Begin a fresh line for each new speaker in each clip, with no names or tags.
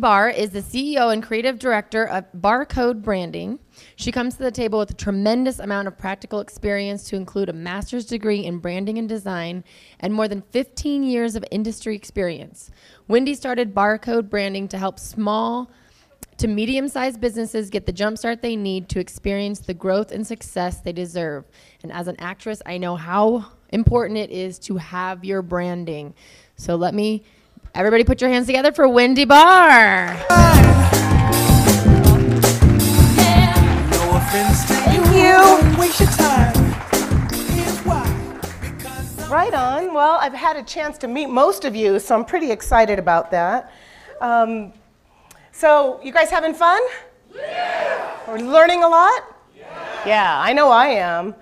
Barr is the CEO and creative director of Barcode Branding. She comes to the table with a tremendous amount of practical experience to include a master's degree in branding and design and more than 15 years of industry experience. Wendy started Barcode Branding to help small to medium-sized businesses get the jumpstart they need to experience the growth and success they deserve. And as an actress, I know how important it is to have your branding. So everybody put your hands together for Wendy Barr.
Thank you. Right on. Well, I've had a chance to meet most of you, so I'm pretty excited about that. So, you guys having fun? Yeah. Or learning a lot? Yeah, I know I am.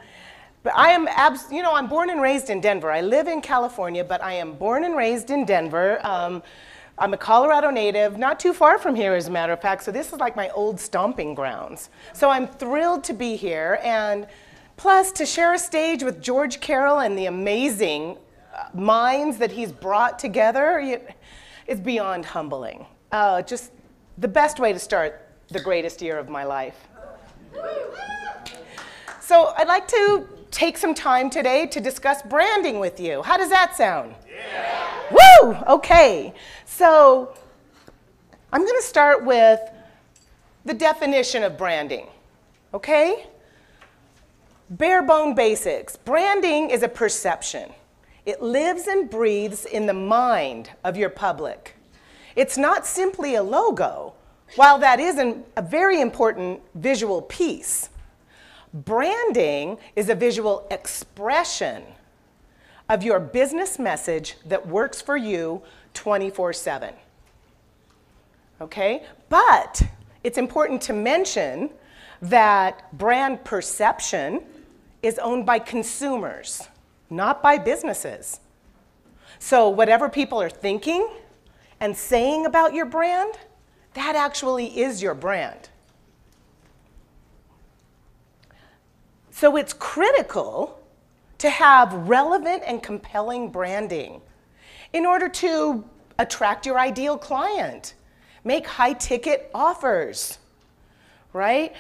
But I am, I'm born and raised in Denver. I live in California, but I am born and raised in Denver. I'm a Colorado native, not too far from here, as a matter of fact, so this is like my old stomping grounds. So I'm thrilled to be here, and plus to share a stage with George Carroll and the amazing minds that he's brought together, it's beyond humbling. Just the best way to start the greatest year of my life. So I'd like to take some time today to discuss branding with you. How does that sound? Yeah. Woo! Okay. So I'm going to start with the definition of branding. Okay? Bare bone basics. Branding is a perception. It lives and breathes in the mind of your public. It's not simply a logo, while that is a very important visual piece. Branding is a visual expression of your business message that works for you 24/7. Okay? But it's important to mention that brand perception is owned by consumers, not by businesses. So whatever people are thinking and saying about your brand, that actually is your brand. So it's critical to have relevant and compelling branding in order to attract your ideal client, make high-ticket offers, right?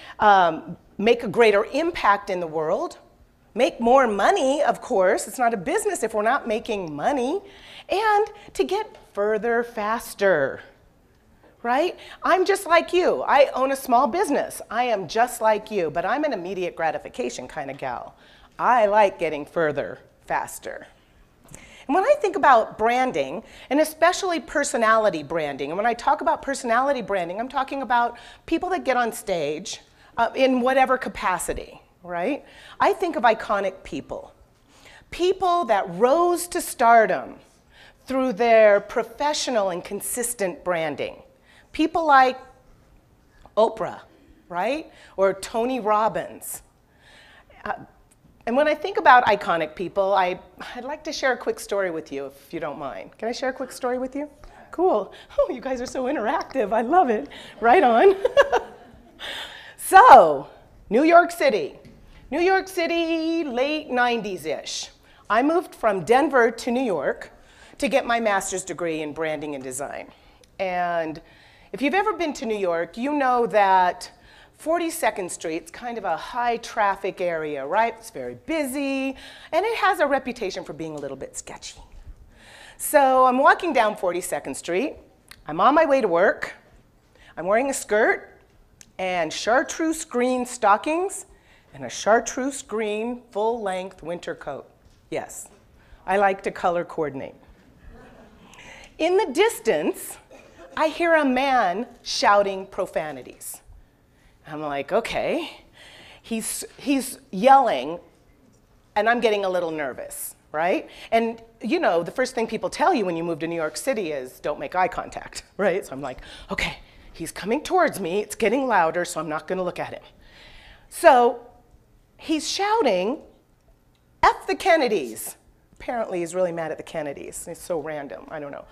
Make a greater impact in the world, make more money, of course. It's not a business if we're not making money, and to get further faster, right? I'm just like you. I own a small business. I am just like you, but I'm an immediate gratification kind of gal. I like getting further faster. And when I think about branding, and especially personality branding, and when I talk about personality branding, I'm talking about people that get on stage in whatever capacity, right? I think of iconic people. People that rose to stardom through their professional and consistent branding. People like Oprah, right? Or Tony Robbins. And when I think about iconic people, I'd like to share a quick story with you, if you don't mind. Can I share a quick story with you? Cool. Oh, you guys are so interactive. I love it. Right on. So, New York City. New York City, late 90s-ish. I moved from Denver to New York to get my master's degree in branding and design. And if you've ever been to New York, you know that 42nd Street's kind of a high traffic area, right? It's very busy, and it has a reputation for being a little bit sketchy. So I'm walking down 42nd Street. I'm on my way to work. I'm wearing a skirt and chartreuse green stockings and a chartreuse green full-length winter coat. Yes, I like to color coordinate. In the distance, I hear a man shouting profanities. I'm like, okay. He's yelling, and I'm getting a little nervous, right? And you know, the first thing people tell you when you move to New York City is don't make eye contact, right? So I'm like, okay, he's coming towards me. It's getting louder, so I'm not going to look at him. So he's shouting, F the Kennedys. Apparently, he's really mad at the Kennedys. It's so random. I don't know.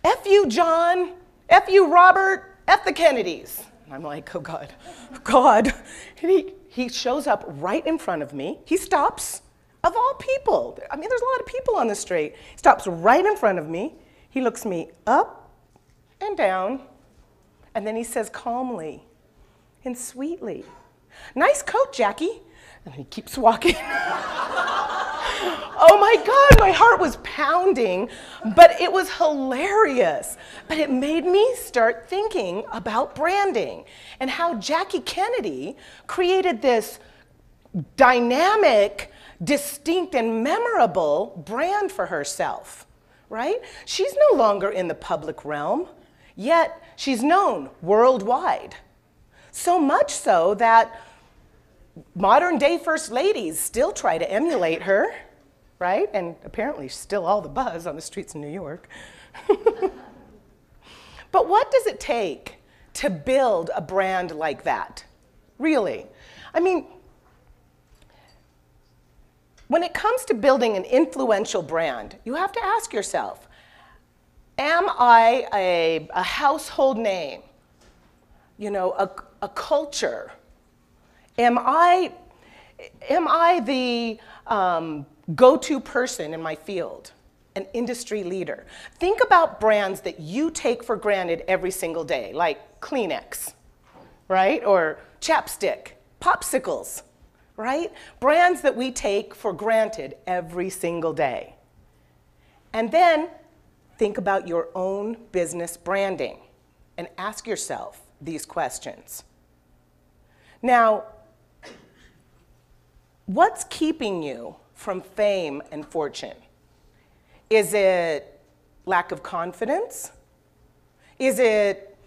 F you, John. F you, Robert. F the Kennedys. And I'm like, oh, God. Oh, God. And he shows up right in front of me. He stops, of all people. I mean, there's a lot of people on the street. He stops right in front of me. He looks me up and down And then he says calmly and sweetly, "Nice coat, Jackie." And he keeps walking. Oh my God, my heart was pounding, but it was hilarious. But it made me start thinking about branding and how Jackie Kennedy created this dynamic, distinct, and memorable brand for herself, right? She's no longer in the public realm, yet she's known worldwide. So much so that modern day first ladies still try to emulate her, right? And apparently still all the buzz on the streets of New York. But what does it take to build a brand like that? Really? I mean, when it comes to building an influential brand, you have to ask yourself, am I a household name? You know, a culture? Am I the go-to person in my field, an industry leader? Think about brands that you take for granted every single day, like Kleenex, right? Or chapstick, popsicles, right? Brands that we take for granted every single day. And then think about your own business branding and ask yourself these questions. Now, what's keeping you from fame and fortune? Is it lack of confidence? Is it,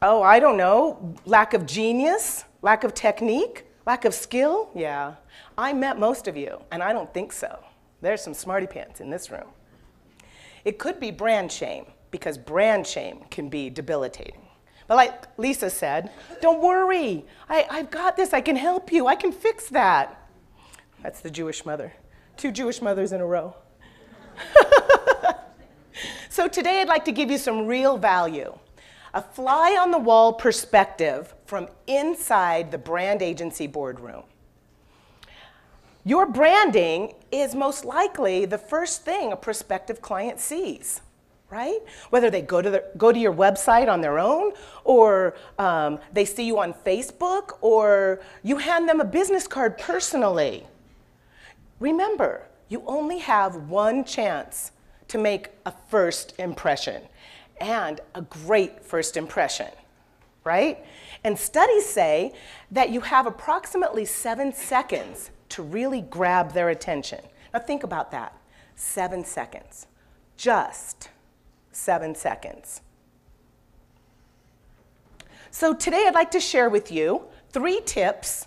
oh, I don't know, lack of genius, lack of technique, lack of skill? Yeah, I met most of you, and I don't think so. There's some smarty pants in this room. It could be brand shame, because brand shame can be debilitating. But like Lisa said, don't worry, I've got this, I can help you, I can fix that. That's the Jewish mother. 2 Jewish mothers in a row. So today I'd like to give you some real value, a fly-on-the-wall perspective from inside the brand agency boardroom. Your branding is most likely the first thing a prospective client sees, right? Whether they go to your website on their own, or they see you on Facebook, or you hand them a business card personally. Remember, you only have one chance to make a first impression, and a great first impression, right? And studies say that you have approximately 7 seconds to really grab their attention. Now think about that, 7 seconds, just 7 seconds. So today I'd like to share with you 3 tips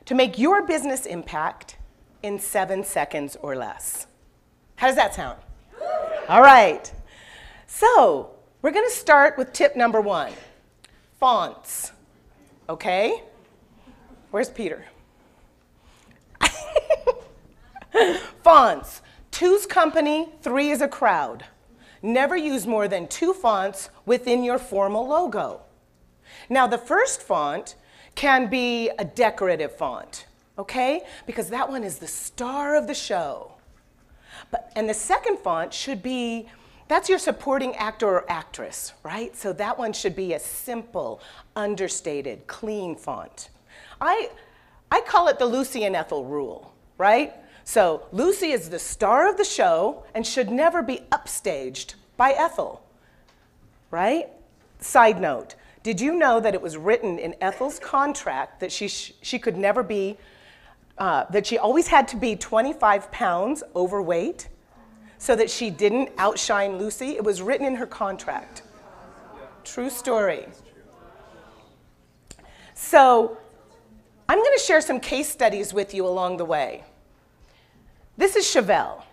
to make your business impact in 7 seconds or less. How does that sound? All right. So we're going to start with tip number 1, fonts. Okay? Where's Peter? Fonts. 2's company, 3 is a crowd. Never use more than 2 fonts within your formal logo. Now the first font can be a decorative font, okay? Because that one is the star of the show. And the second font should be, that's your supporting actor or actress, right? So that one should be a simple, understated, clean font. I call it the Lucy and Ethel rule, right? So Lucy is the star of the show and should never be upstaged by Ethel, right? Side note, did you know that it was written in Ethel's contract that she could never be, that she always had to be 25 pounds overweight so that she didn't outshine Lucy? It was written in her contract. True story. So I'm going to share some case studies with you along the way. This is Chevelle.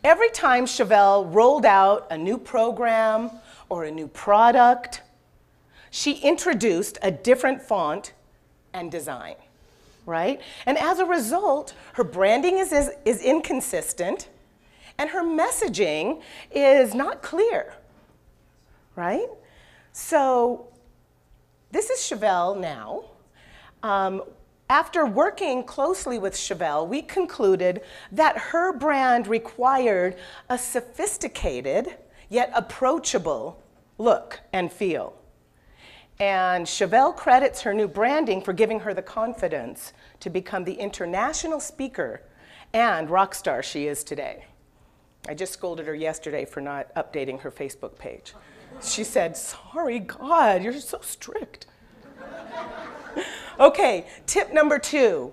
Every time Chevelle rolled out a new program or a new product, she introduced a different font and design, right? And as a result, her branding is inconsistent and her messaging is not clear, right? So this is Chevelle now. After working closely with Chevelle, we concluded that her brand required a sophisticated yet approachable look and feel. And Chevelle credits her new branding for giving her the confidence to become the international speaker and rock star she is today. I just scolded her yesterday for not updating her Facebook page. She said, "Sorry, God, you're so strict." Okay, tip number 2,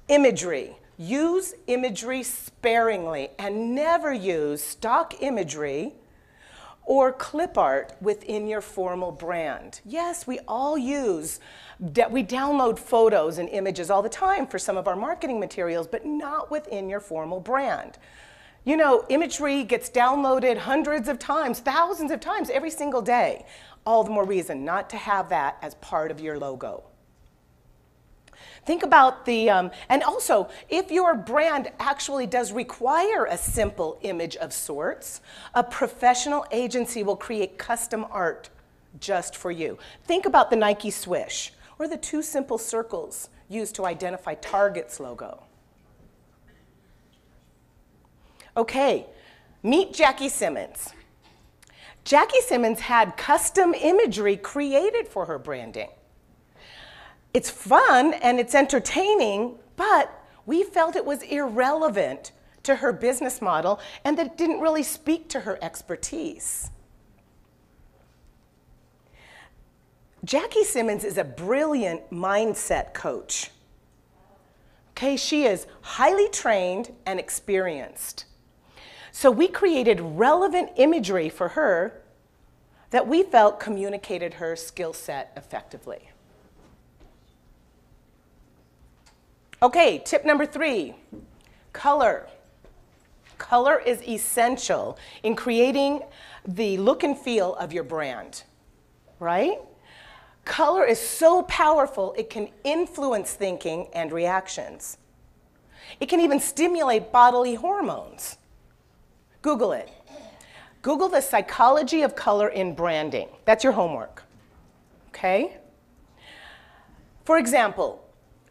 imagery. Use imagery sparingly and never use stock imagery or clip art within your formal brand. Yes, we all we download photos and images all the time for some of our marketing materials, but not within your formal brand. You know, imagery gets downloaded hundreds of times, thousands of times every single day. All the more reason not to have that as part of your logo. Think about and also, if your brand actually does require a simple image of sorts, a professional agency will create custom art just for you. Think about the Nike Swish or the 2 simple circles used to identify Target's logo. Okay, meet Jackie Simmons. Jackie Simmons had custom imagery created for her branding. It's fun and it's entertaining, but we felt it was irrelevant to her business model and that it didn't really speak to her expertise. Jackie Simmons is a brilliant mindset coach. Okay, she is highly trained and experienced. So we created relevant imagery for her that we felt communicated her skill set effectively. Okay, tip number 3, color. Color is essential in creating the look and feel of your brand, right? Color is so powerful, it can influence thinking and reactions. It can even stimulate bodily hormones. Google it. Google the psychology of color in branding. That's your homework, okay? For example,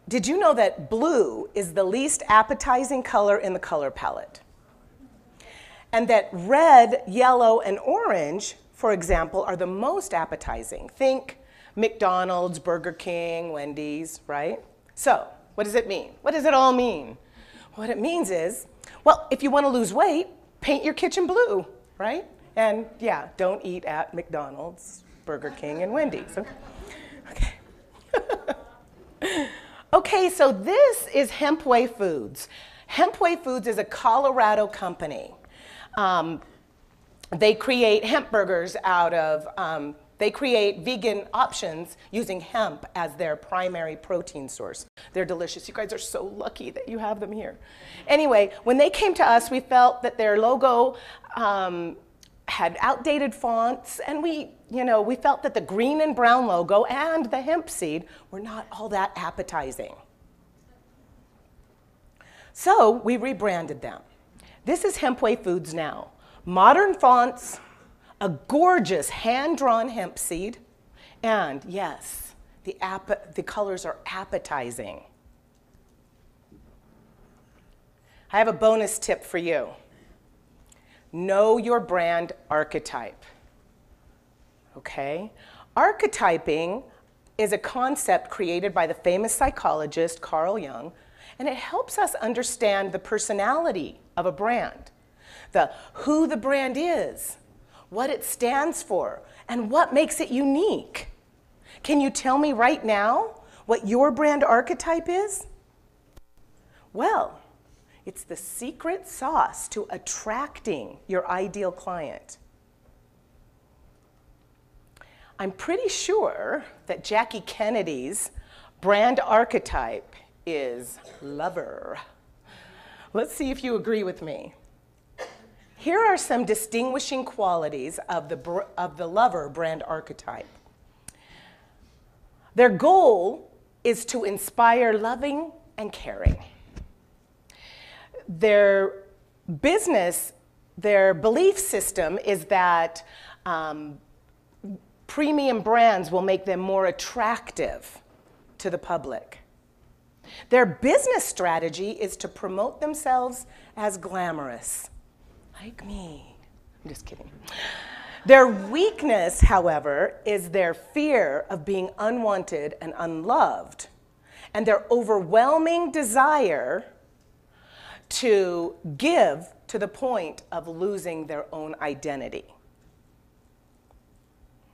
did you know that blue is the least appetizing color in the color palette? And that red, yellow, and orange, for example, are the most appetizing. Think McDonald's, Burger King, Wendy's, right? So, what does it mean? What does it all mean? What it means is, well, if you want to lose weight, paint your kitchen blue, right? And yeah, don't eat at McDonald's, Burger King, and Wendy's. Okay. Okay, so this is Hempway Foods. Hempway Foods is a Colorado company. They create hemp burgers they create vegan options using hemp as their primary protein source. They're delicious. You guys are so lucky that you have them here. Anyway, when they came to us, we felt that their logo had outdated fonts, and we felt that the green and brown logo and the hemp seed were not all that appetizing. So we rebranded them. This is Hempway Foods now. Modern fonts, a gorgeous hand-drawn hemp seed, and yes, the colors are appetizing. I have a bonus tip for you. Know your brand archetype, okay? Archetyping is a concept created by the famous psychologist Carl Jung, and it helps us understand the personality of a brand, who the brand is, what it stands for, and what makes it unique. Can you tell me right now what your brand archetype is? Well, it's the secret sauce to attracting your ideal client. I'm pretty sure that Jackie Kennedy's brand archetype is lover. Let's see if you agree with me. Here are some distinguishing qualities of the lover brand archetype. Their goal is to inspire loving and caring. Their belief system is that premium brands will make them more attractive to the public. Their business strategy is to promote themselves as glamorous, like me. I'm just kidding. Their weakness, however, is their fear of being unwanted and unloved, and their overwhelming desire to give to the point of losing their own identity.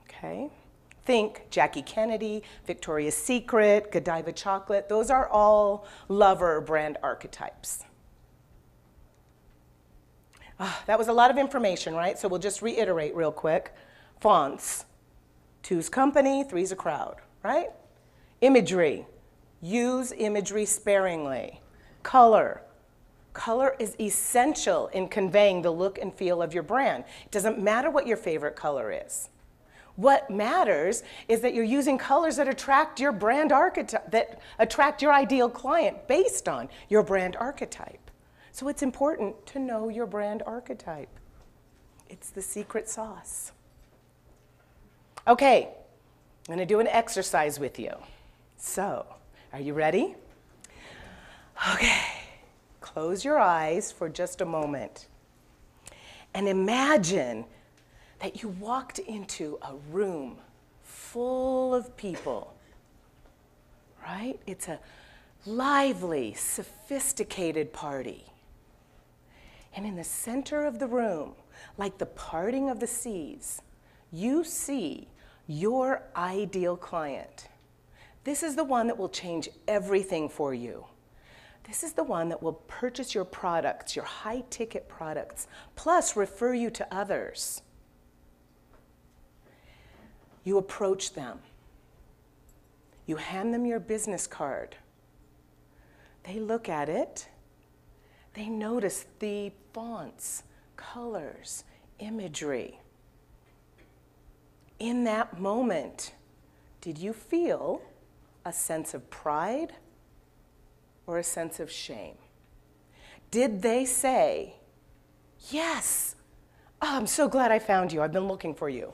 Okay? Think Jackie Kennedy, Victoria's Secret, Godiva chocolate. Those are all lover brand archetypes. That was a lot of information, right? So we'll just reiterate real quick. Fonts. 2's company, 3's a crowd, right? Imagery. Use imagery sparingly. Color. Color is essential in conveying the look and feel of your brand. It doesn't matter what your favorite color is. What matters is that you're using colors that attract your brand archetype, that attract your ideal client based on your brand archetype. So it's important to know your brand archetype. It's the secret sauce. Okay, I'm going to do an exercise with you. So, are you ready? Okay, close your eyes for just a moment and imagine that you walked into a room full of people, right? It's a lively, sophisticated party. And in the center of the room, like the parting of the seas, you see your ideal client. This is the one that will change everything for you. This is the one that will purchase your products, your high-ticket products, plus refer you to others. You approach them. You hand them your business card. They look at it. They notice the fonts, colors, imagery. In that moment, did you feel a sense of pride or a sense of shame? Did they say, yes, oh, I'm so glad I found you, I've been looking for you?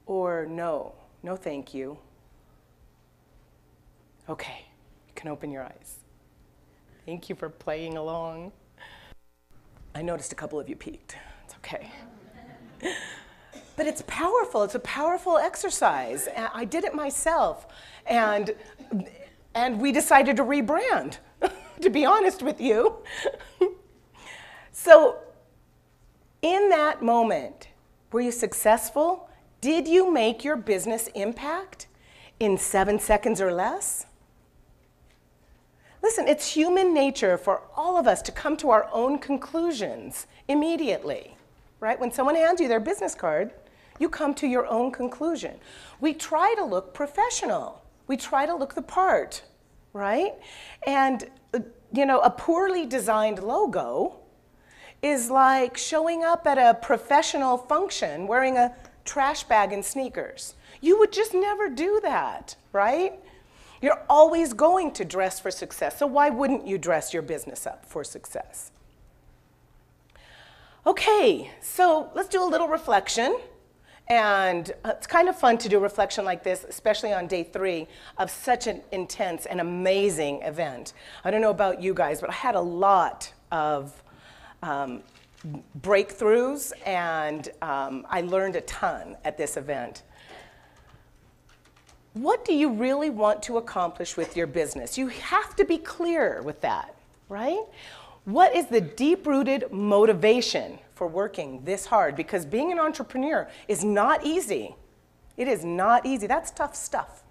Or no, no thank you. Okay, you can open your eyes. Thank you for playing along. I noticed a couple of you peeked. It's okay. But it's powerful. It's a powerful exercise. I did it myself. And we decided to rebrand, to be honest with you. So in that moment, were you successful? Did you make your business impact in 7 seconds or less? Listen, it's human nature for all of us to come to our own conclusions immediately, right? When someone hands you their business card, you come to your own conclusion. We try to look professional. We try to look the part, right? And, you know, a poorly designed logo is like showing up at a professional function wearing a trash bag and sneakers. You would just never do that, right? You're always going to dress for success, so why wouldn't you dress your business up for success? Okay, so let's do a little reflection. And it's kind of fun to do a reflection like this, especially on day 3 of such an intense and amazing event. I don't know about you guys, but I had a lot of breakthroughs, and I learned a ton at this event. What do you really want to accomplish with your business? You have to be clear with that, right? What is the deep-rooted motivation for working this hard? Because being an entrepreneur is not easy. It is not easy. That's tough stuff.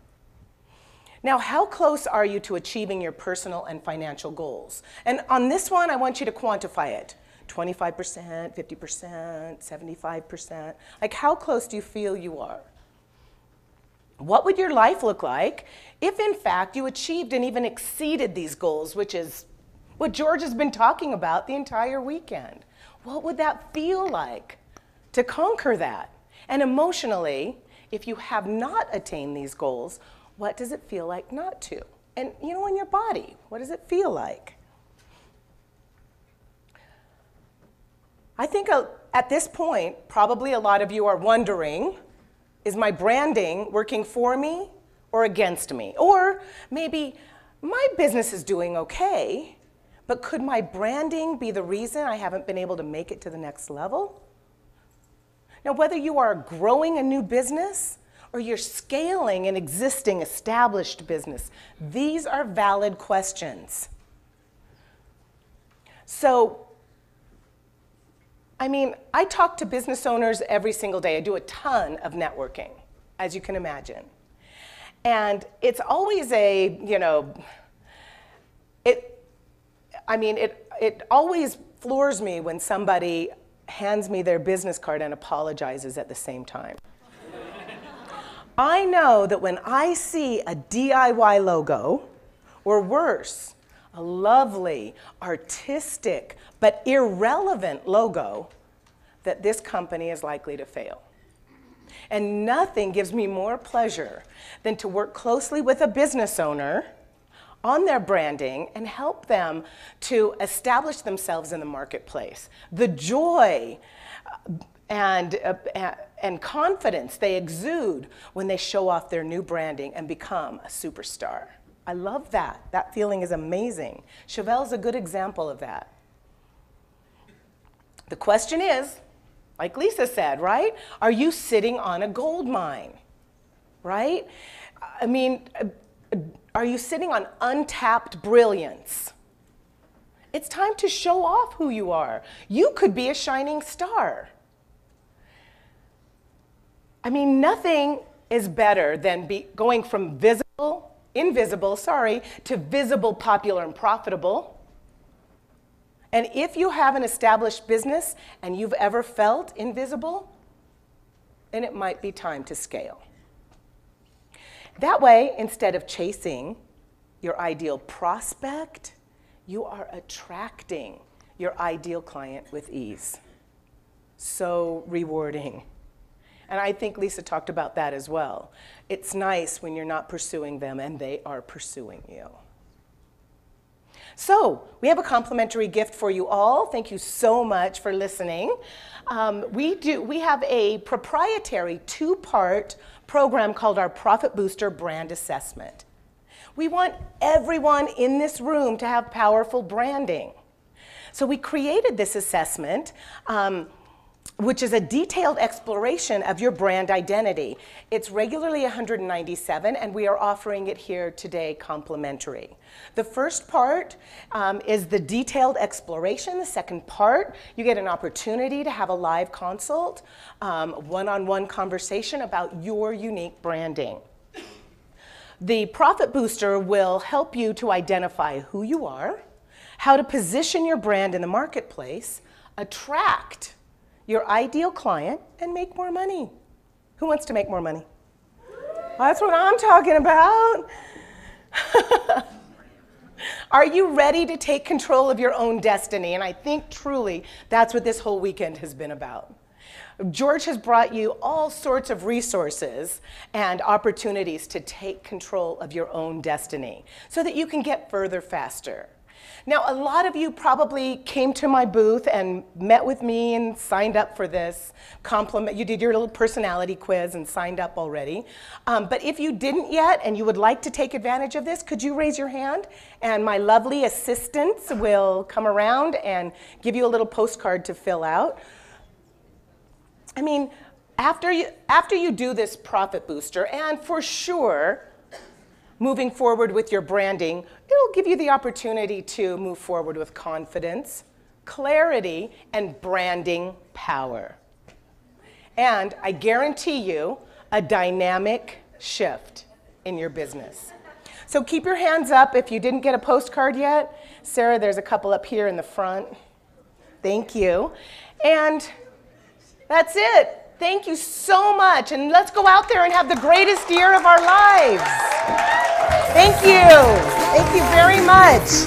Now, how close are you to achieving your personal and financial goals? And on this one, I want you to quantify it. 25%, 50%, 75%. Like, how close do you feel you are? What would your life look like if, in fact, you achieved and even exceeded these goals, which is what George has been talking about the entire weekend? What would that feel like to conquer that? And emotionally, if you have not attained these goals, what does it feel like not to? And, you know, in your body, what does it feel like? I think at this point, probably a lot of you are wondering, is my branding working for me or against me? Or maybe my business is doing okay, but could my branding be the reason I haven't been able to make it to the next level? Now, whether you are growing a new business or you're scaling an existing established business, these are valid questions. So, I mean, I talk to business owners every single day. I do a ton of networking, as you can imagine. And it's always a, you know, it always floors me when somebody hands me their business card and apologizes at the same time. I know that when I see a DIY logo, or worse, a lovely, artistic, but irrelevant logo, that this company is likely to fail. And nothing gives me more pleasure than to work closely with a business owner on their branding and help them to establish themselves in the marketplace. The joy and confidence they exude when they show off their new branding and become a superstar. I love that. That feeling is amazing. Chevelle's a good example of that. The question is, like Lisa said, right? Are you sitting on a gold mine, right? I mean, are you sitting on untapped brilliance? It's time to show off who you are. You could be a shining star. I mean, nothing is better than going from invisible, to visible, popular, and profitable. And if you have an established business and you've ever felt invisible, then it might be time to scale. That way, instead of chasing your ideal prospect, you are attracting your ideal client with ease. So rewarding. And I think Lisa talked about that as well. It's nice when you're not pursuing them and they are pursuing you. So we have a complimentary gift for you all. Thank you so much for listening. We have a proprietary 2-part program called our Profit Booster Brand Assessment. We want everyone in this room to have powerful branding. So we created this assessment, which is a detailed exploration of your brand identity. It's regularly $197, and we are offering it here today complimentary. The first part is the detailed exploration. The second part, you get an opportunity to have a live consult, one-on-one conversation about your unique branding. The Profit Booster will help you to identify who you are, how to position your brand in the marketplace, attract your ideal client, and make more money. Who wants to make more money? That's what I'm talking about. Are you ready to take control of your own destiny? And I think truly that's what this whole weekend has been about. George has brought you all sorts of resources and opportunities to take control of your own destiny so that you can get further faster. Now, a lot of you probably came to my booth and met with me and signed up for this compliment. You did your little personality quiz and signed up already. But if you didn't yet and you would like to take advantage of this, could you raise your hand? And my lovely assistants will come around and give you a little postcard to fill out. I mean, after you do this Profit Booster, and for sure, moving forward with your branding, it'll give you the opportunity to move forward with confidence, clarity, and branding power. And I guarantee you a dynamic shift in your business. So keep your hands up if you didn't get a postcard yet. Sarah, there's a couple up here in the front. Thank you. And that's it. Thank you so much. And let's go out there and have the greatest year of our lives. Thank you. Thank you very much.